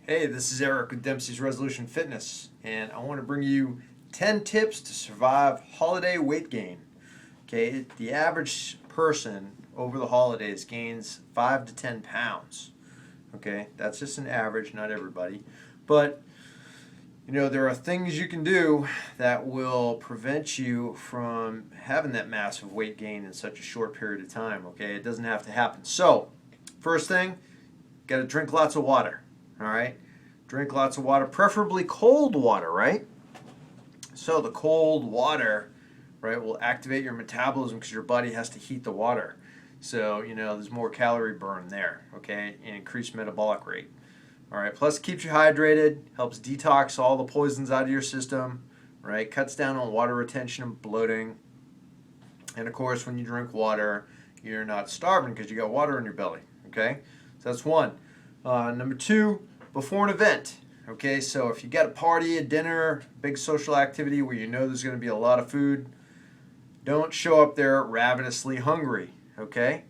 Hey, this is Eric with Dempsey's Resolution Fitness, and I want to bring you 10 tips to survive holiday weight gain. Okay, the average person over the holidays gains 5 to 10 pounds. Okay, that's just an average, not everybody. But, there are things you can do that will prevent you from having that massive weight gain in such a short period of time. Okay, it doesn't have to happen. So, first thing, got to drink lots of water. All right, drink lots of water, preferably cold water, right? So the cold water, right, will activate your metabolism because your body has to heat the water. So, there's more calorie burn there, okay, and increased metabolic rate. All right, plus it keeps you hydrated, helps detox all the poisons out of your system, right, cuts down on water retention and bloating. And of course, when you drink water, you're not starving because you got water in your belly, okay? So that's one. Number two, before an event. Okay, so if you got a party, a dinner, big social activity where you know there's going to be a lot of food, don't show up there ravenously hungry. Okay,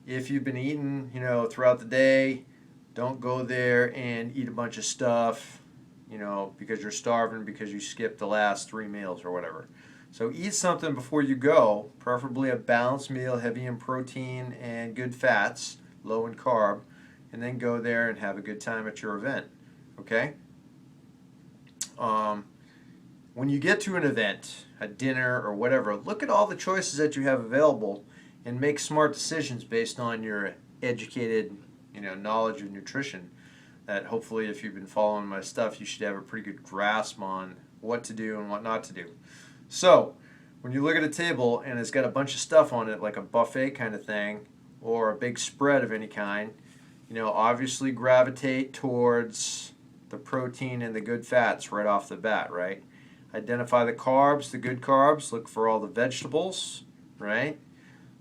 if you've been eating, throughout the day, don't go there and eat a bunch of stuff, because you're starving because you skipped the last 3 meals or whatever. So eat something before you go, preferably a balanced meal, heavy in protein and good fats, low in carb, and then go there and have a good time at your event. Okay? When you get to an event, a dinner or whatever, look at all the choices that you have available and make smart decisions based on your educated, knowledge of nutrition. That hopefully, if you've been following my stuff, you should have a pretty good grasp on what to do and what not to do. So, when you look at a table and it's got a bunch of stuff on it, like a buffet kind of thing, or a big spread of any kind, obviously gravitate towards the protein and the good fats right off the bat, right? Identify the carbs, the good carbs, look for all the vegetables, right?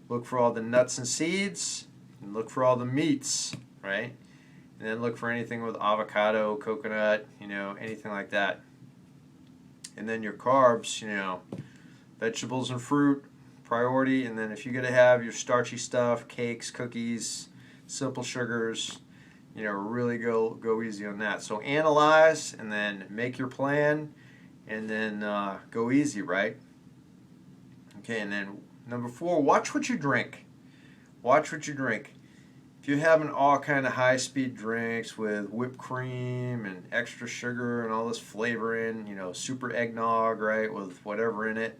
Look for all the nuts and seeds, and look for all the meats, right? And then look for anything with avocado, coconut, anything like that. And then your carbs, vegetables and fruit, priority. And then if you're going to have your starchy stuff, cakes, cookies, simple sugars, really go easy on that. So analyze and then make your plan and then go easy, right? Okay, and then number 4, watch what you drink. Watch what you drink. If you're having all kind of high-speed drinks with whipped cream and extra sugar and all this flavoring, super eggnog, right, with whatever in it,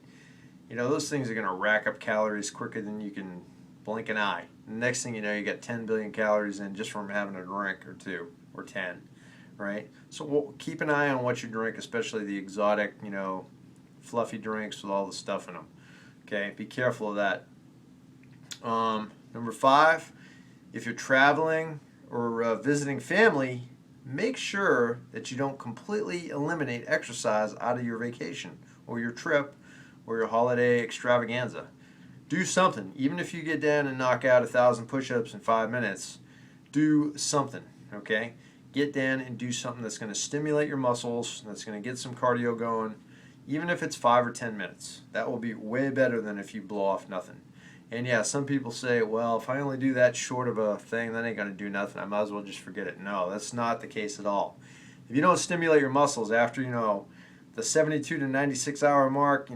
those things are going to rack up calories quicker than you can blink an eye. The next thing you know, you got 10 billion calories in just from having a drink or 2 or 10, right? So keep an eye on what you drink, especially the exotic, fluffy drinks with all the stuff in them. Okay, be careful of that. Number 5, if you're traveling or visiting family, make sure that you don't completely eliminate exercise out of your vacation or your trip or your holiday extravaganza. Do something. Even if you get down and knock out 1,000 push-ups in 5 minutes, do something, okay? Get down and do something that's going to stimulate your muscles, that's going to get some cardio going, even if it's 5 or 10 minutes. That will be way better than if you blow off nothing. And yeah, some people say, well, if I only do that short of a thing, that ain't going to do nothing. I might as well just forget it. No, that's not the case at all. If you don't stimulate your muscles after, the 72 to 96 hour mark,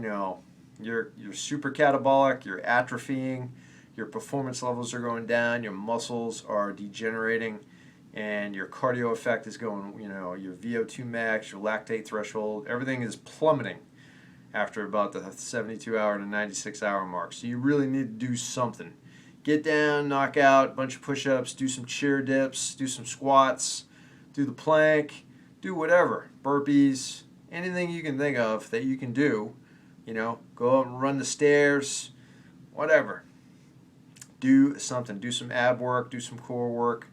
you're super catabolic, you're atrophying, your performance levels are going down, your muscles are degenerating, and your cardio effect is going, your VO2 max, your lactate threshold, everything is plummeting after about the 72 hour to 96 hour mark. So you really need to do something. Get down, knock out a bunch of push-ups, do some chair dips, do some squats, do the plank, do whatever, burpees, anything you can think of that you can do. Go up and run the stairs, whatever. Do something. Do some ab work, do some core work,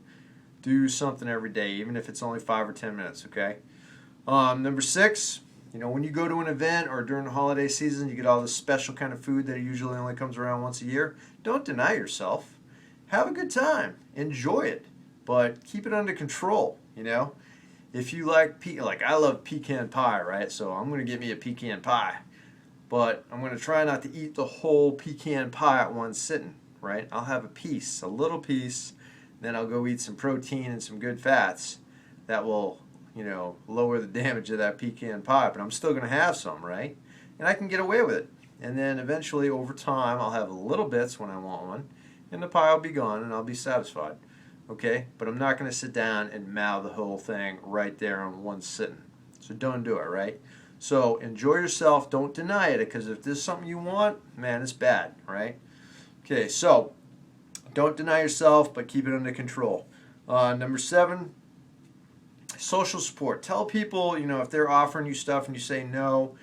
do something every day, even if it's only 5 or 10 minutes, okay? Number 6, when you go to an event or during the holiday season, you get all this special kind of food that usually only comes around once a year. Don't deny yourself. Have a good time. Enjoy it, but keep it under control, If you like I love pecan pie, right? So I'm going to get me a pecan pie. But I'm going to try not to eat the whole pecan pie at one sitting, right? I'll have a little piece, then I'll go eat some protein and some good fats. that will, lower the damage of that pecan pie, but I'm still going to have some, right? And I can get away with it. And then eventually, over time, I'll have little bits when I want one, and the pie will be gone, and I'll be satisfied. Okay? But I'm not going to sit down and mow the whole thing right there on one sitting. So don't do it, right? So enjoy yourself. Don't deny it, because if this is something you want, man, it's bad, right? Okay, so don't deny yourself, but keep it under control. Number 7, social support. Tell people, if they're offering you stuff and you say no,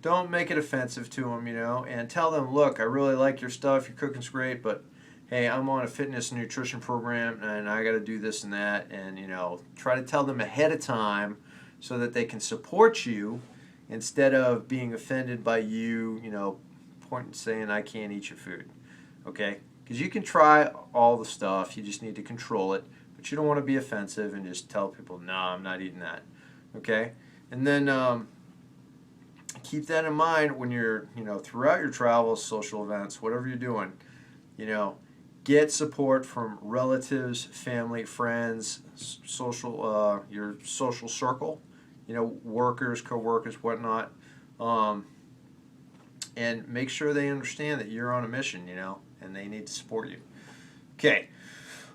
don't make it offensive to them, and tell them, look, I really like your stuff, your cooking's great, but hey, I'm on a fitness and nutrition program and I got to do this and that, and try to tell them ahead of time so that they can support you instead of being offended by you, pointing saying I can't eat your food. Okay? Because you can try all the stuff, you just need to control it, but you don't want to be offensive and just tell people, no, I'm not eating that. Okay? And then keep that in mind when you're, throughout your travels, social events, whatever you're doing, get support from relatives, family, friends, your social circle, workers, co-workers, whatnot, and make sure they understand that you're on a mission, and they need to support you. Okay.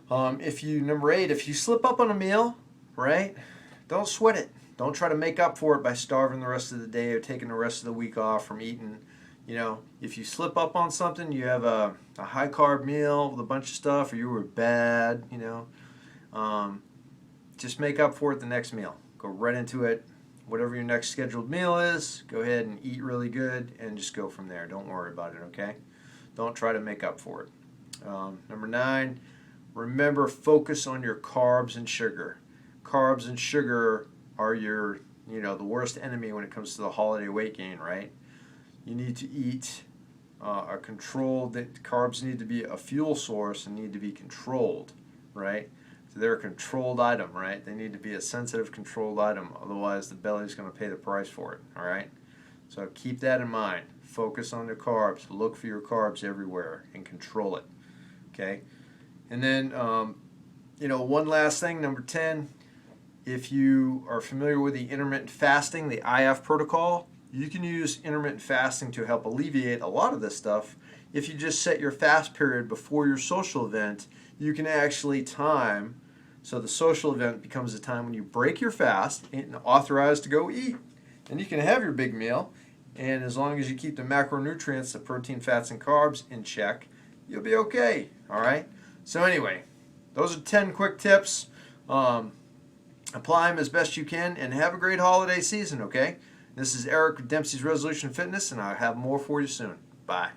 Number 8, if you slip up on a meal, right, don't sweat it. Don't try to make up for it by starving the rest of the day or taking the rest of the week off from eating. If you slip up on something, you have a high carb meal with a bunch of stuff, or you were bad, just make up for it the next meal. Go right into it. Whatever your next scheduled meal is, go ahead and eat really good and just go from there. Don't worry about it, okay? Don't try to make up for it. Number 9, remember, focus on your carbs and sugar. Carbs and sugar are your, the worst enemy when it comes to the holiday weight gain, right? You need to eat carbs need to be a fuel source and need to be controlled, right? So they're a controlled item, right? They need to be a sensitive, controlled item. Otherwise, the belly's going to pay the price for it, all right? So keep that in mind. Focus on the carbs. Look for your carbs everywhere and control it, okay? And then, one last thing, number 10, if you are familiar with the intermittent fasting, the IF protocol, you can use intermittent fasting to help alleviate a lot of this stuff. If you just set your fast period before your social event, you can actually time, so the social event becomes a time when you break your fast and authorize to go eat. And you can have your big meal, and as long as you keep the macronutrients, the protein, fats, and carbs in check, you'll be okay, all right? So anyway, those are 10 quick tips. Apply them as best you can, and have a great holiday season, okay? This is Eric with Dempsey's Resolution Fitness, and I'll have more for you soon. Bye.